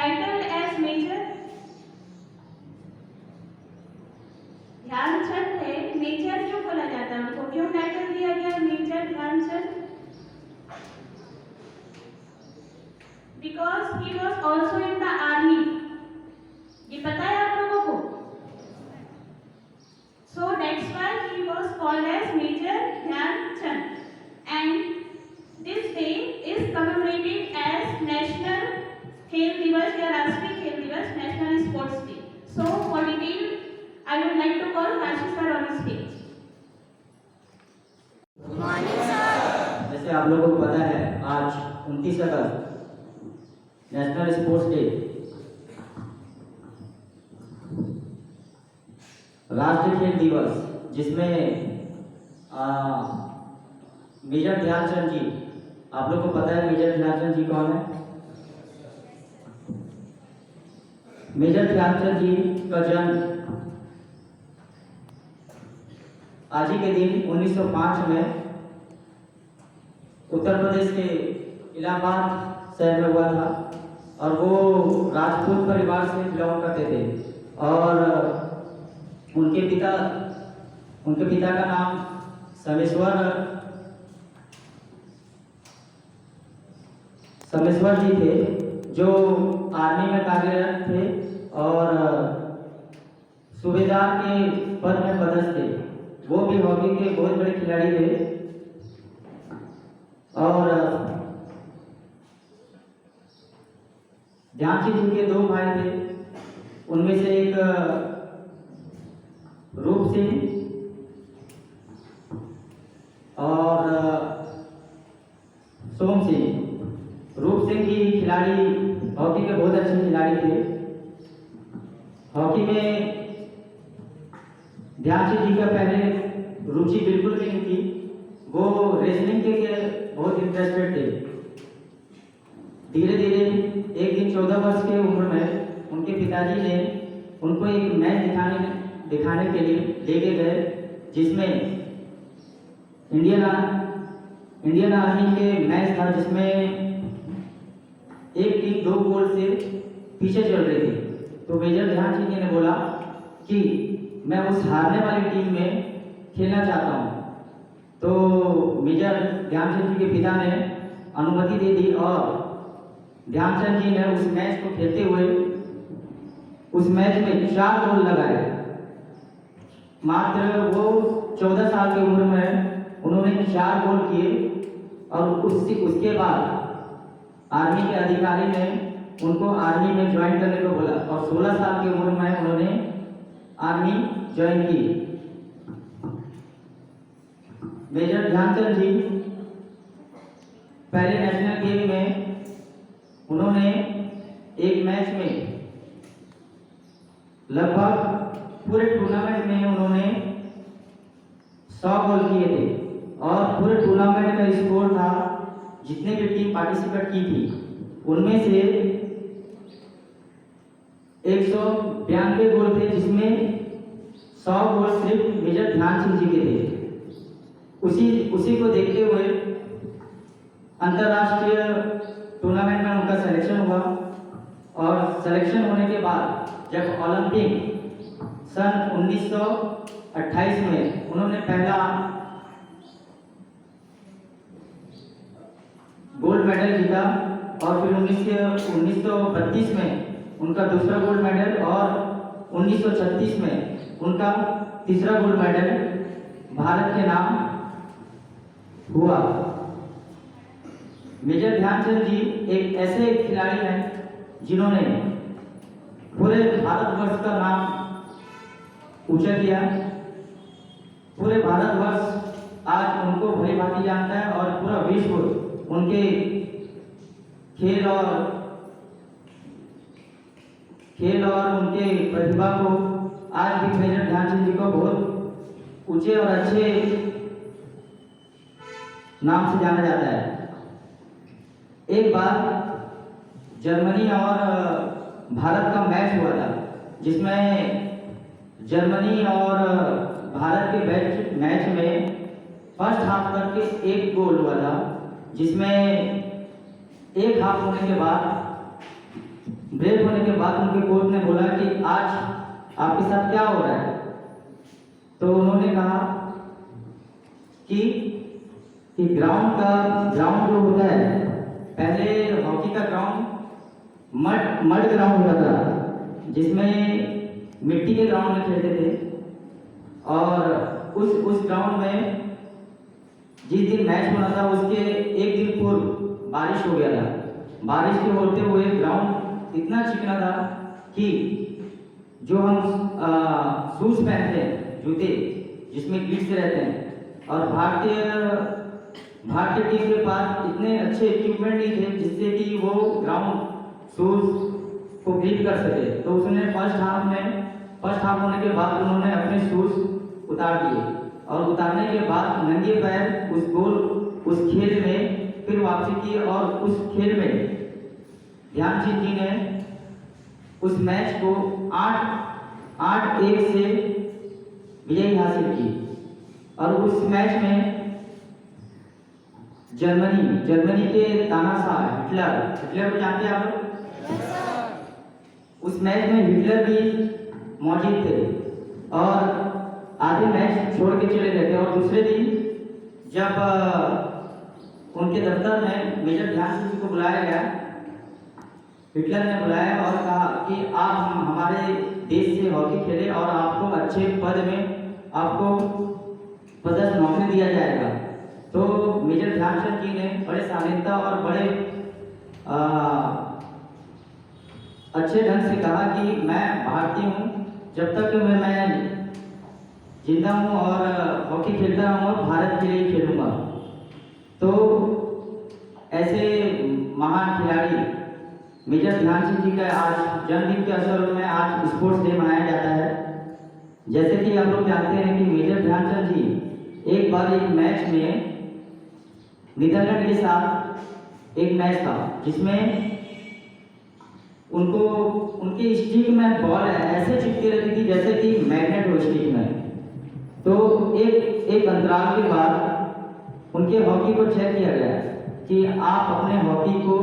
titled as Major Dhyanchand है। Major क्यों बोला जाता है उनको, क्यों टाइटल दिया गया major Dhyanchand? Because he was also in the army. ये पता है आप लोगों को? So that's why he was called as Major Dhyanchand. And this day is commemorated as National खेल दिवस या राष्ट्रीय खेल दिवस, national sports day. So for detail, I would like to call Ashish sir on stage. Good morning sir. जैसे आप लोगों को पता है आज 29 अगस्त नेशनल स्पोर्ट्स डे, राष्ट्रीय खेल दिवस, जिसमें मेजर ध्यानचंद जी, आप लोगों को पता है मेजर ध्यानचंद जी कौन है? मेजर ध्यानचंद जी का जन्म आज ही के दिन 1905 में उत्तर प्रदेश के इलाहाबाद शहर में हुआ था और वो राजपूत परिवार से बिलोंग करते थे और उनके पिता का नाम समेश्वर जी थे, जो आर्मी में कार्यरत थे और सूबेदार के पद में पदस्थ थे। वो भी हॉकी के बहुत बड़े खिलाड़ी थे और ध्यानचंद जी के 2 भाई थे, उनमें से एक रूप सिंह और सोम सिंह। रूप सिंह जी खिलाड़ी, हॉकी के बहुत अच्छे खिलाड़ी थे। हॉकी में ध्यानचंद जी का पहले रुचि बिल्कुल भी नहीं थी, वो रेसलिंग के बहुत इंटरेस्टेड थे। धीरे धीरे एक दिन 14 वर्ष की उम्र में उनके पिताजी ने उनको एक मैच दिखाने के लिए लेके गए, जिसमें इंडियन आर्मी के मैच था, जिसमें एक टीम 2 गोल से पीछे चल रही थी। तो मेजर ध्यानचंद जी ने बोला कि मैं उस हारने वाली टीम में खेलना चाहता हूँ। तो मेजर ध्यानचंद जी के पिता ने अनुमति दे दी और ध्यानचंद जी ने उस मैच को खेलते हुए उस मैच में 4 गोल लगाए। मात्र वो 14 साल की उम्र में उन्होंने 4 गोल किए और उसके बाद आर्मी के अधिकारी ने उनको आर्मी में ज्वाइन करने को बोला और 16 साल की उम्र में उन्होंने आर्मी ज्वाइन की। मेजर ध्यानचंद जी पहले नेशनल गेम में उन्होंने एक मैच में लगभग पूरे टूर्नामेंट में उन्होंने 100 गोल किए थे और पूरे टूर्नामेंट का स्कोर था, जितने भी टीम पार्टिसिपेट की थी उनमें से 192 गोल थे, जिसमें 100 गोल सिर्फ मेजर ध्यानचंद जी के थे। उसी को देखते हुए अंतर्राष्ट्रीय टूर्नामेंट में उनका सिलेक्शन हुआ और सिलेक्शन होने के बाद जब ओलंपिक सन 1928 में उन्होंने पहला गोल्ड मेडल जीता और फिर 1932 में उनका दूसरा गोल्ड मेडल और 1936 में उनका तीसरा गोल्ड मेडल भारत के नाम हुआ। मेजर ध्यानचंद जी एक ऐसे खिलाड़ी हैं जिन्होंने पूरे भारतवर्ष का नाम ऊंचा किया। पूरे भारतवर्ष आज उनको भली भांति जानता है और पूरा विश्व उनके खेल और उनके प्रतिभा को आज भी मेजर ध्यानचंद जी को बहुत ऊंचे और अच्छे नाम से जाना जाता है। एक बार जर्मनी और भारत का मैच हुआ था, जिसमें जर्मनी और भारत के मैच में फर्स्ट हाफ करके एक गोल हुआ था, जिसमें एक हाफ होने के बाद ब्रेक होने के बाद उनके कोच ने बोला कि आज आपके साथ क्या हो रहा है। तो उन्होंने कहा कि ग्राउंड जो होता है, पहले हॉकी का ग्राउंड मड ग्राउंड होता था, जिसमें मिट्टी के ग्राउंड में खेलते थे। और उस ग्राउंड में जिस दिन मैच होना था उसके एक दिन पूर्व बारिश हो गया था। बारिश के होते हुए ग्राउंड इतना चिकना था कि जो हम शूज पहनते हैं, जूते जिसमें ग्रिप्स रहते हैं, और भारतीय टीम के पास इतने अच्छे इक्विपमेंट नहीं थे जिससे कि वो ग्राउंड शूज को ग्रिप कर सके। तो उसने फर्स्ट हाफ होने के बाद उन्होंने अपने शूज उतार दिए, और उतारने के बाद नंगे पैर उस खेल में फिर वापसी की, और उस खेल में ध्यानचंद जी ने उस मैच को 8-1 से विजयी हासिल की। और उस मैच में जर्मनी के तानाशाह हिटलर को जानते हैं आप लोग? उस मैच में हिटलर भी मौजूद थे और आधे मैच छोड़ के चले गए थे। और दूसरे दिन जब उनके दफ्तर में मेजर ध्यानचंद जी को बुलाया गया, हिटलर ने बुलाया और कहा कि आप हमारे देश से हॉकी खेले और आपको अच्छे पद में आपको पदस्थ नौकरी दिया जाएगा। तो मेजर ध्यानचंद जी ने बड़े शालीनता और बड़े अच्छे ढंग से कहा कि मैं भारतीय हूँ, जब तक मैं जिंदा हूँ और हॉकी खेलता हूँ और भारत के लिए खेलूंगा। तो ऐसे महान खिलाड़ी मेजर ध्यानचंद जी का आज जन्मदिन के अवसर में आज स्पोर्ट्स डे मनाया जाता है। जैसे कि आप लोग जानते हैं कि मेजर ध्यानचंद जी एक बार एक मैच में नीदरलैंड के साथ एक मैच था जिसमें उनके स्टिक में बॉल ऐसे चिपके रहती थी जैसे कि मैग्नेट हो स्टिक में। तो एक अंतराल के बाद उनके हॉकी को चेक किया गया कि आप अपने हॉकी को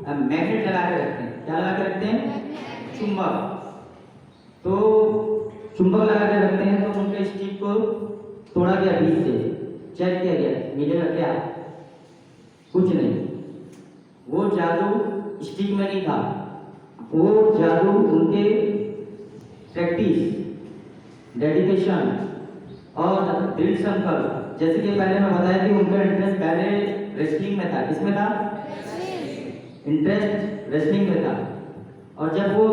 मैग्नेट लगा के रखते हैं। क्या लगा के रखते हैं? चुंबक। तो चुंबक लगा के रखते हैं। तो उनके स्टिक को तोड़ा गया बीच से, चेक किया गया, मिलेगा क्या? कुछ नहीं। वो जादू स्टिक में नहीं था, वो जादू उनके प्रैक्टिस, डेडिकेशन और दृढ़ संकल्प। जैसे कि पहले मैं बताया कि उनका इंटरेस्ट पहले रेसलिंग में था। किसमें था? इंटरेस्ट रेसलिंग में था। और जब वो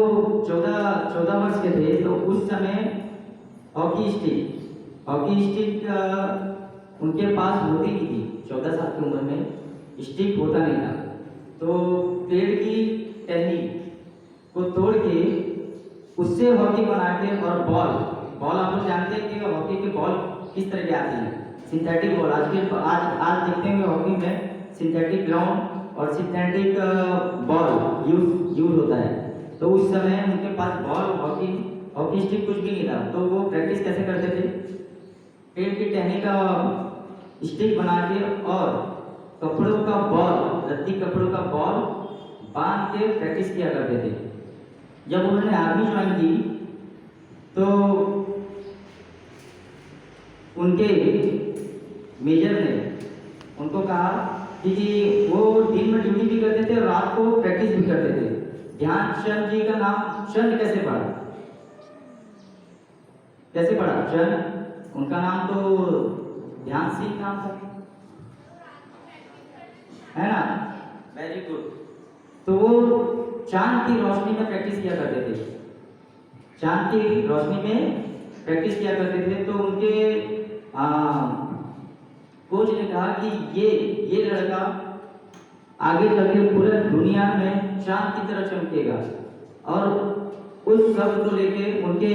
14 वर्ष के थे तो उस समय हॉकी स्टिक उनके पास होती नहीं थी। 14 साल की उम्र में स्टिक होता नहीं था। तो पेड़ की टहनी को तोड़ के उससे हॉकी बना के, और बॉल आप लोग जानते हैं कि हॉकी के बॉल किस तरह के आते हैं? Synthetic ball. आज देखते हैं कि हॉकी में सिंथेटिक ग्राउंड और सिंथेटिक बॉल यूज होता है। तो उस समय उनके पास बॉल हॉकी स्टिक कुछ भी नहीं था। तो वो प्रैक्टिस कैसे करते थे? पेड़ की टहनी का स्टिक बना के और कपड़ों का बॉल, रत्ती कपड़ों का बॉल बांध के प्रैक्टिस किया करते थे। जब उन्होंने आर्मी ज्वाइन की तो उनके मेजर ने उनको कहा कि वो दिन में ड्यूटी भी करते थे और रात को प्रैक्टिस भी करते थे। ध्यानचंद जी का नाम चंद कैसे पड़ा? चंद। उनका नाम तो ध्यान सिंह नाम था, है ना? Very good. तो वो चांद की रोशनी में प्रैक्टिस किया करते थे। चांद की रोशनी में प्रैक्टिस किया करते थे। तो उनके कोच ने कहा कि ये लड़का आगे चलकर पूरे दुनिया में चांद की तरह चमकेगा। और उस शब्द को लेके उनके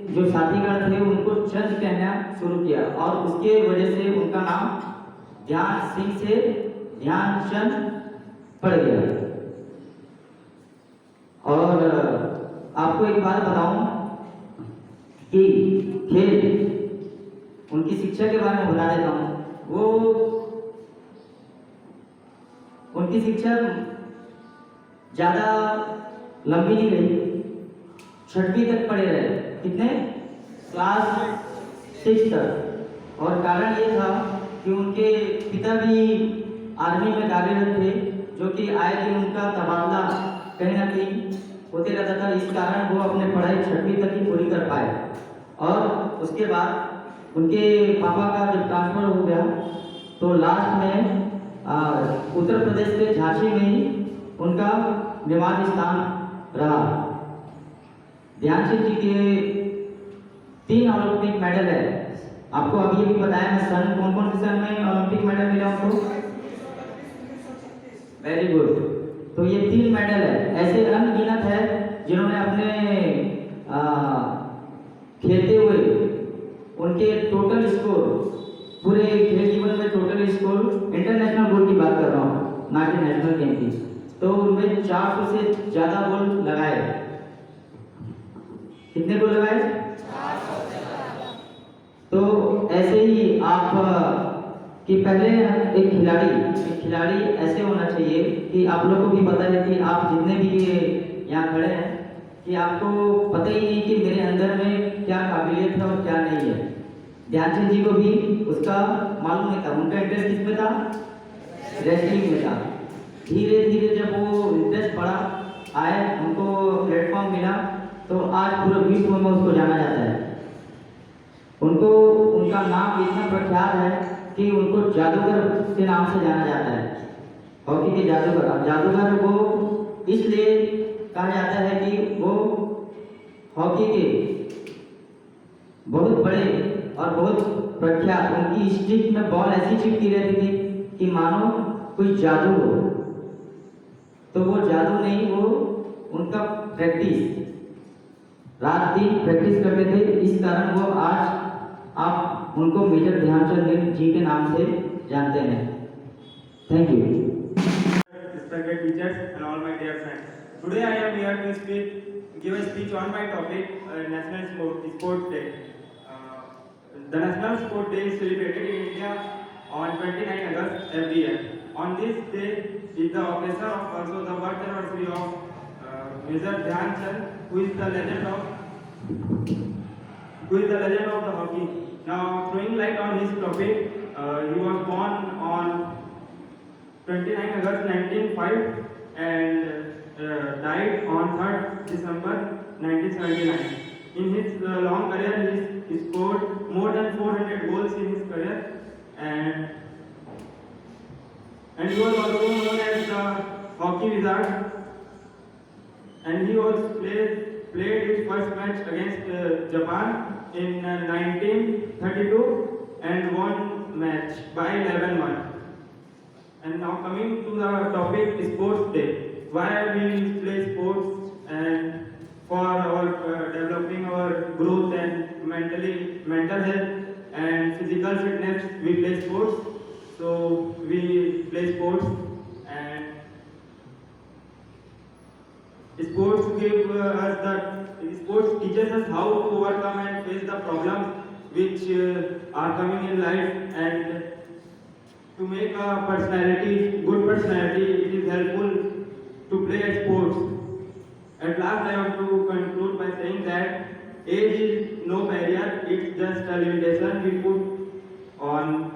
जो साथीगण थे उनको चंद कहना शुरू किया, और उसके वजह से उनका नाम ध्यान सिंह से ध्यानचंद पड़ गया। और आपको एक बात बताऊं कि खेल उनकी शिक्षा के बारे में बता देता हूँ। वो उनकी शिक्षा ज़्यादा लंबी नहीं रही, 6वीं तक पढ़े रहे। कितने? क्लास 6 तक। और कारण ये था कि उनके पिता भी आर्मी में कार्यरत थे, जो कि आए दिन उनका तबादला कहीं ना कहीं होते रहता था। इस कारण वो अपने पढ़ाई 6वीं तक ही पूरी कर पाए। और उसके बाद उनके पापा का जब ट्रांसफ़र हो गया तो लास्ट में उत्तर प्रदेश के झांसी में ही उनका निवास स्थान रहा। ध्यानचंद जी के 3 ओलंपिक मेडल है। आपको अभी अभी बताया मैं सन, कौन कौन से सन में ओलंपिक मेडल मिला उनको? Very good. तो ये 3 मेडल है। ऐसे अनगिनत है जिन्होंने अपने खेलते हुए उनके टोटल स्कोर, पूरे खेल जीवन में टोटल स्कोर, इंटरनेशनल गोल की बात कर रहा हूँ, ना कि नेशनल गेम की, तो उनमें 400 से ज़्यादा गोल लगाए। कितने गोल लगाए? 400। तो ऐसे ही आप कि पहले एक खिलाड़ी ऐसे होना चाहिए कि आप लोगों को भी पता है कि आप जितने भी यहाँ खड़े हैं कि आपको पता ही नहीं कि मेरे अंदर में क्या काबिलियत है और क्या नहीं है। ध्यानचंद जी को भी उसका मालूम नहीं था। उनका इंटरेस्ट किस में था? रेसलिंग में था। धीरे धीरे जब वो इंटरेस्ट बढ़ा, आए, उनको प्लेटफॉर्म मिला, तो आज पूरे विश्व में उसको जाना जाता है। उनको उनका नाम इतना प्रख्यात है कि उनको जादूगर के नाम से जाना जाता है, हॉकी के जादूगर। अब जादूगर वो इसलिए कहा जाता है कि वो हॉकी के बहुत बड़े और बहुत प्रख्यात, उनकी स्टिक में बॉल ऐसी चिपकी रहती थी कि मानो कोई जादू हो। तो वो जादू नहीं, वो उनका प्रैक्टिस, रात दिन प्रैक्टिस करते थे। इस कारण वो आज आप उनको मेजर ध्यानचंद जी के नाम से जानते हैं। Thank you. Respected teachers and all my dear friends. Today I am here to give a speech on my topic, National Sports Day. The National Sports Day is celebrated in India on 29 August every year. On this day is the occasion of also the birth anniversary of Major Dhyan Chand, who is the legend of the hockey. Now, throwing light on his topic, he was born on 29 August 1905 and died on 3rd December 1979. In his long career, he scored more than 400 goals in his career, and he was also known as the Hockey Wizard. And he was played his first match against Japan in 1932 and won match by 11-1. And now coming to the topic, Sports Day. Why we play sports? And for our developing our growth and mental health and physical fitness, we play sports. So we play sports, and sports teaches us how to overcome and face the problems which are coming in life, and to make a good personality, it is helpful to play sports. At last, I want to conclude by saying that age is no barrier; it's just a limitation we put on